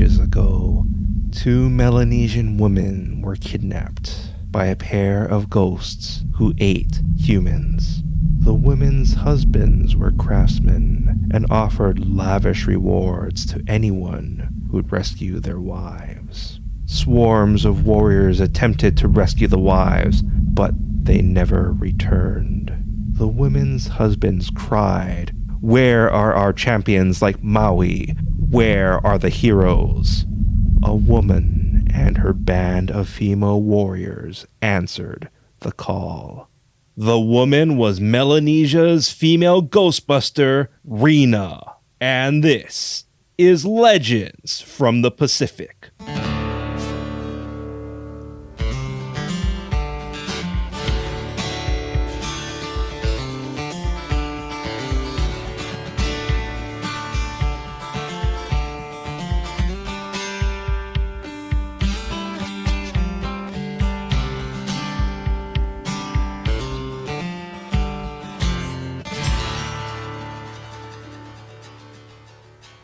Ages ago, two Melanesian women were kidnapped by a pair of ghosts who ate humans. The women's husbands were craftsmen and offered lavish rewards to anyone who'd rescue their wives. Swarms of warriors attempted to rescue the wives, but they never returned. The women's husbands cried, "Where are our champions like Maui? Where are the heroes?" A woman and her band of female warriors answered the call. The woman was Melanesia's female Ghostbuster, Riina. And this is Legends from the Pacific.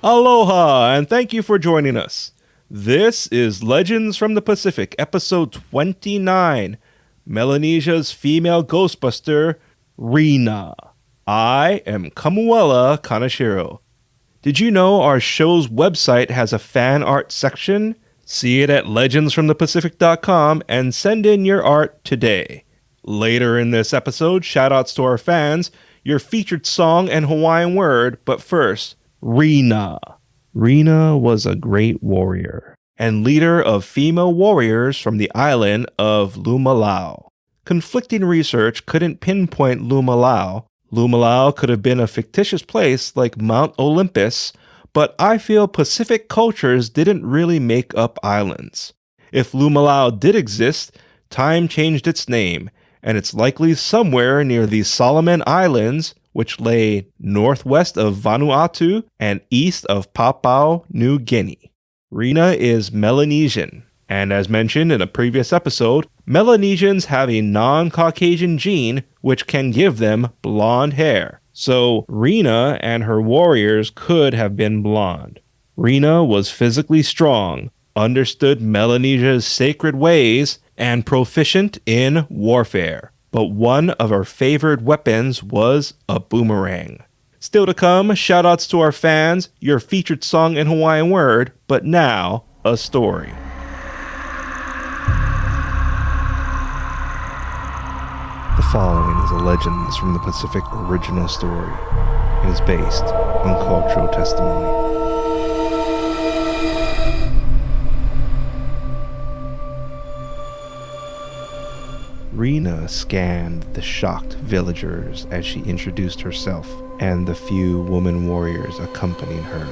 Aloha, and thank you for joining us. This is Legends from the Pacific, episode 29, Melanesia's female Ghostbuster, Riina. I am Kamuela Kaneshiro. Did you know our show's website has a fan art section? See it at legendsfromthepacific.com and send in your art today. Later in this episode, shoutouts to our fans, your featured song and Hawaiian word, but first, Riina. Riina was a great warrior and leader of female warriors from the island of Lumalau. Conflicting research couldn't pinpoint Lumalau. Lumalau could have been a fictitious place like Mount Olympus, but I feel Pacific cultures didn't really make up islands. If Lumalau did exist, time changed its name, and it's likely somewhere near the Solomon Islands, which lay northwest of Vanuatu and east of Papua New Guinea. Riina is Melanesian, and as mentioned in a previous episode, Melanesians have a non-Caucasian gene which can give them blonde hair. So Riina and her warriors could have been blonde. Riina was physically strong, understood Melanesia's sacred ways, and proficient in warfare. But one of our favored weapons was a boomerang. Still to come, shoutouts to our fans, your featured song and Hawaiian word, but now, a story. The following is a Legends from the Pacific original story. It is based on cultural testimony. Riina scanned the shocked villagers as she introduced herself and the few woman warriors accompanying her.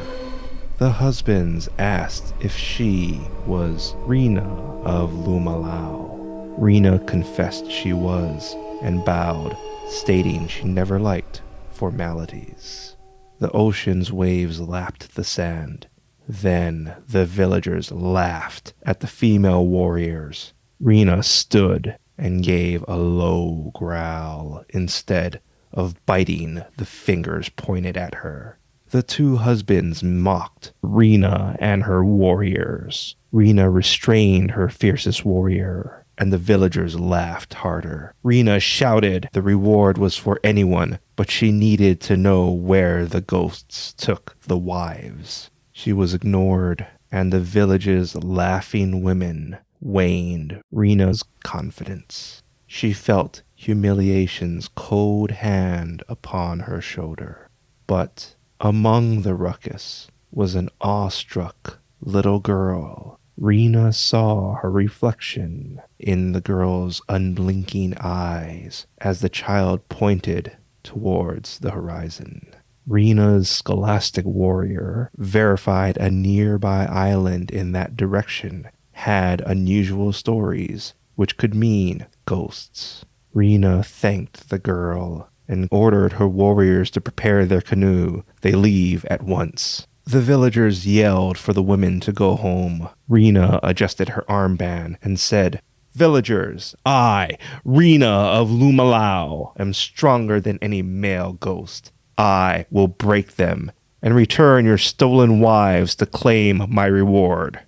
The husbands asked if she was Riina of Lumalau. Riina confessed she was and bowed, stating she never liked formalities. The ocean's waves lapped the sand. Then the villagers laughed at the female warriors. Riina stood and gave a low growl instead of biting the fingers pointed at her. The two husbands mocked Riina and her warriors. Riina restrained her fiercest warrior, and the villagers laughed harder. Riina shouted the reward was for anyone, but she needed to know where the ghosts took the wives. She was ignored, and the village's laughing women waned Riina's confidence. She felt humiliation's cold hand upon her shoulder. But among the ruckus was an awestruck little girl. Riina saw her reflection in the girl's unblinking eyes as the child pointed towards the horizon. Riina's scholastic warrior verified a nearby island in that direction had unusual stories, which could mean ghosts. Riina thanked the girl and ordered her warriors to prepare their canoe. They leave at once. The villagers yelled for the women to go home. Riina adjusted her armband and said, "Villagers, I, Riina of Lumalau, am stronger than any male ghost. I will break them and return your stolen wives to claim my reward."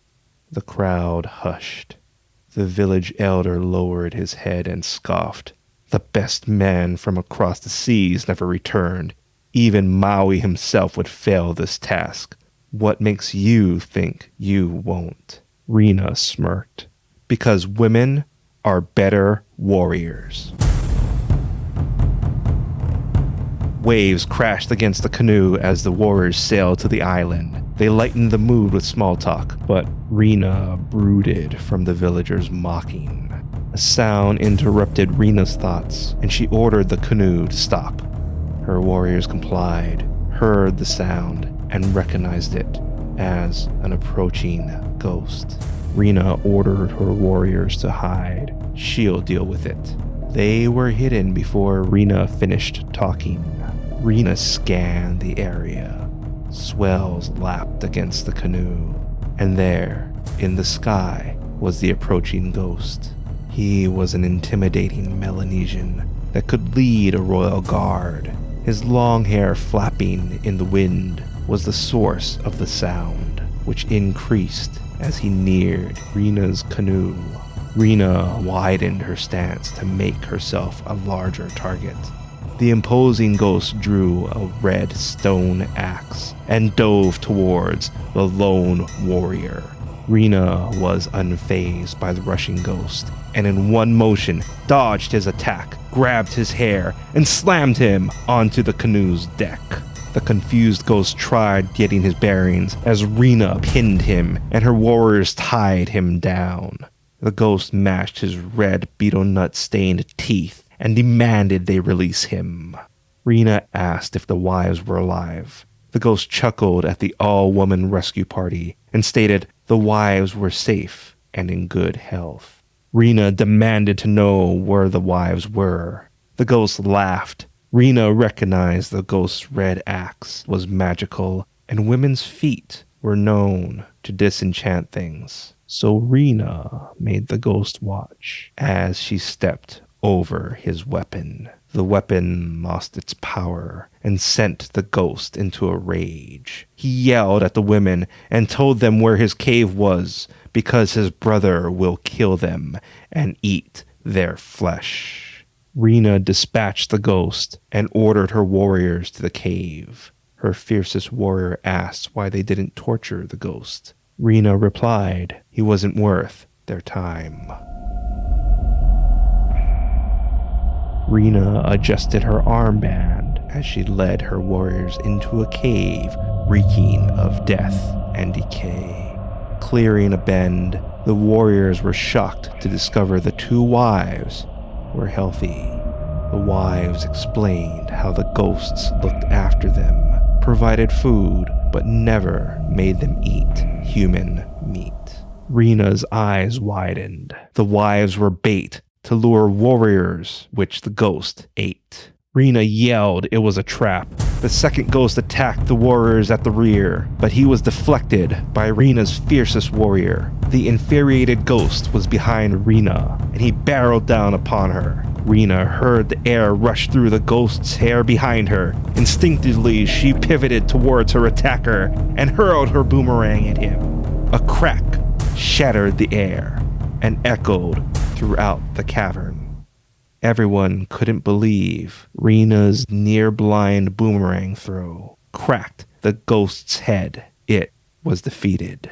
The crowd hushed. The village elder lowered his head and scoffed. "The best man from across the seas never returned. Even Maui himself would fail this task. What makes you think you won't?" Riina smirked. "Because women are better warriors." Waves crashed against the canoe as the warriors sailed to the island. They lightened the mood with small talk, but Riina brooded from the villagers' mocking. A sound interrupted Reena's thoughts, and she ordered the canoe to stop. Her warriors complied, heard the sound, and recognized it as an approaching ghost. Riina ordered her warriors to hide. She'll deal with it. They were hidden before Riina finished talking. Riina scanned the area. Swells lapped against the canoe, and there, in the sky, was the approaching ghost. He was an intimidating Melanesian that could lead a royal guard. His long hair flapping in the wind was the source of the sound, which increased as he neared Reena's canoe. Riina widened her stance to make herself a larger target. The imposing ghost drew a red stone axe and dove towards the lone warrior. Riina was unfazed by the rushing ghost, and in one motion dodged his attack, grabbed his hair, and slammed him onto the canoe's deck. The confused ghost tried getting his bearings as Riina pinned him and her warriors tied him down. The ghost mashed his red beetle nut-stained teeth and demanded they release him. Riina asked if the wives were alive. The ghost chuckled at the all-woman rescue party and stated the wives were safe and in good health. Riina demanded to know where the wives were. The ghost laughed. Riina recognized the ghost's red axe was magical, and women's feet were known to disenchant things. So Riina made the ghost watch as she stepped over his weapon. The weapon lost its power and sent the ghost into a rage. He yelled at the women and told them where his cave was because his brother will kill them and eat their flesh. Riina dispatched the ghost and ordered her warriors to the cave. Her fiercest warrior asked why they didn't torture the ghost. Riina replied he wasn't worth their time. Riina adjusted her armband as she led her warriors into a cave reeking of death and decay. Clearing a bend, the warriors were shocked to discover the two wives were healthy. The wives explained how the ghosts looked after them, provided food, but never made them eat human meat. Riina's eyes widened. The wives were bait to lure warriors, which the ghost ate. Riina yelled it was a trap. The second ghost attacked the warriors at the rear, but he was deflected by Riina's fiercest warrior. The infuriated ghost was behind Riina, and he barreled down upon her. Riina heard the air rush through the ghost's hair behind her. Instinctively, she pivoted towards her attacker and hurled her boomerang at him. A crack shattered the air and echoed throughout the cavern. Everyone couldn't believe Riina's near-blind boomerang throw cracked the ghost's head. It was defeated.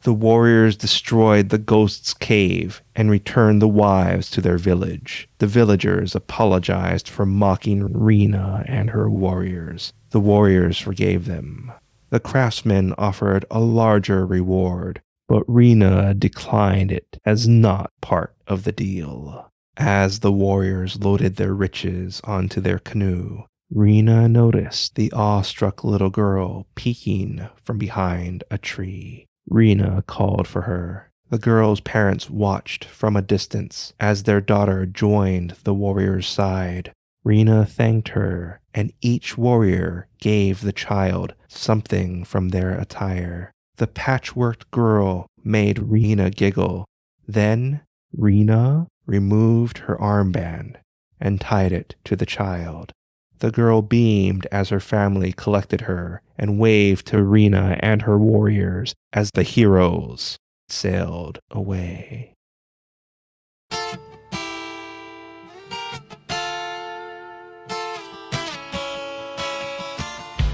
The warriors destroyed the ghost's cave and returned the wives to their village. The villagers apologized for mocking Riina and her warriors. The warriors forgave them. The craftsmen offered a larger reward, but Riina declined it as not part of the deal. As the warriors loaded their riches onto their canoe, Riina noticed the awestruck little girl peeking from behind a tree. Riina called for her. The girl's parents watched from a distance as their daughter joined the warrior's side. Riina thanked her, and each warrior gave the child something from their attire. The patchworked girl made Riina giggle. Then Riina removed her armband and tied it to the child. The girl beamed as her family collected her and waved to Riina and her warriors as the heroes sailed away.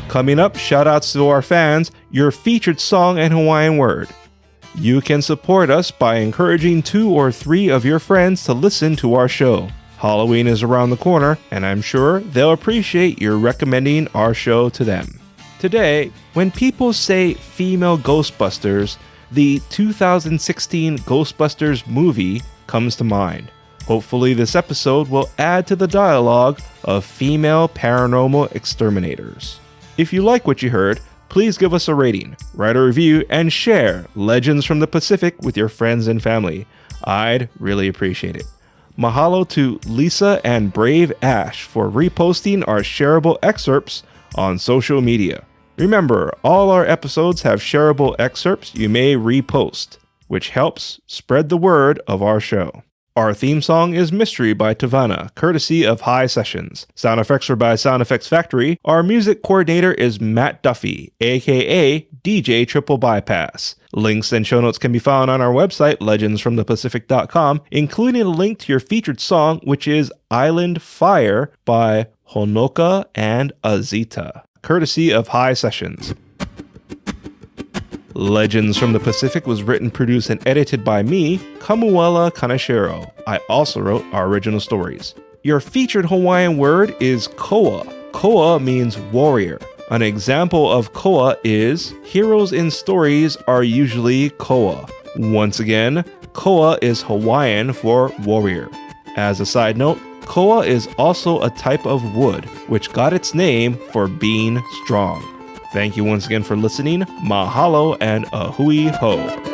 Coming up, shoutouts to our fans, your featured song and Hawaiian word. You can support us by encouraging 2 or 3 of your friends to listen to our show. Halloween is around the corner, and I'm sure they'll appreciate your recommending our show to them. Today, when people say female Ghostbusters, the 2016 Ghostbusters movie comes to mind. Hopefully this episode will add to the dialogue of female paranormal exterminators. If you like what you heard, please give us a rating, write a review, and share Legends from the Pacific with your friends and family. I'd really appreciate it. Mahalo to Lisa and Brave Ash for reposting our shareable excerpts on social media. Remember, all our episodes have shareable excerpts you may repost, which helps spread the word of our show. Our theme song is Mystery by Tavana, courtesy of High Sessions. Sound effects are by Sound Effects Factory. Our music coordinator is Matt Duffy, aka DJ TripleBypass. Links and show notes can be found on our website, legendsfromthepacific.com, including a link to your featured song, which is Island Fire by Honoka and Azita, courtesy of High Sessions. Legends from the Pacific was written, produced, and edited by me, Kamuela Kaneshiro. I also wrote our original stories. Your featured Hawaiian word is koa. Koa means warrior. An example of koa is heroes in stories are usually koa. Once again, koa is Hawaiian for warrior. As a side note, koa is also a type of wood, which got its name for being strong. Thank you once again for listening. Mahalo and ahui ho.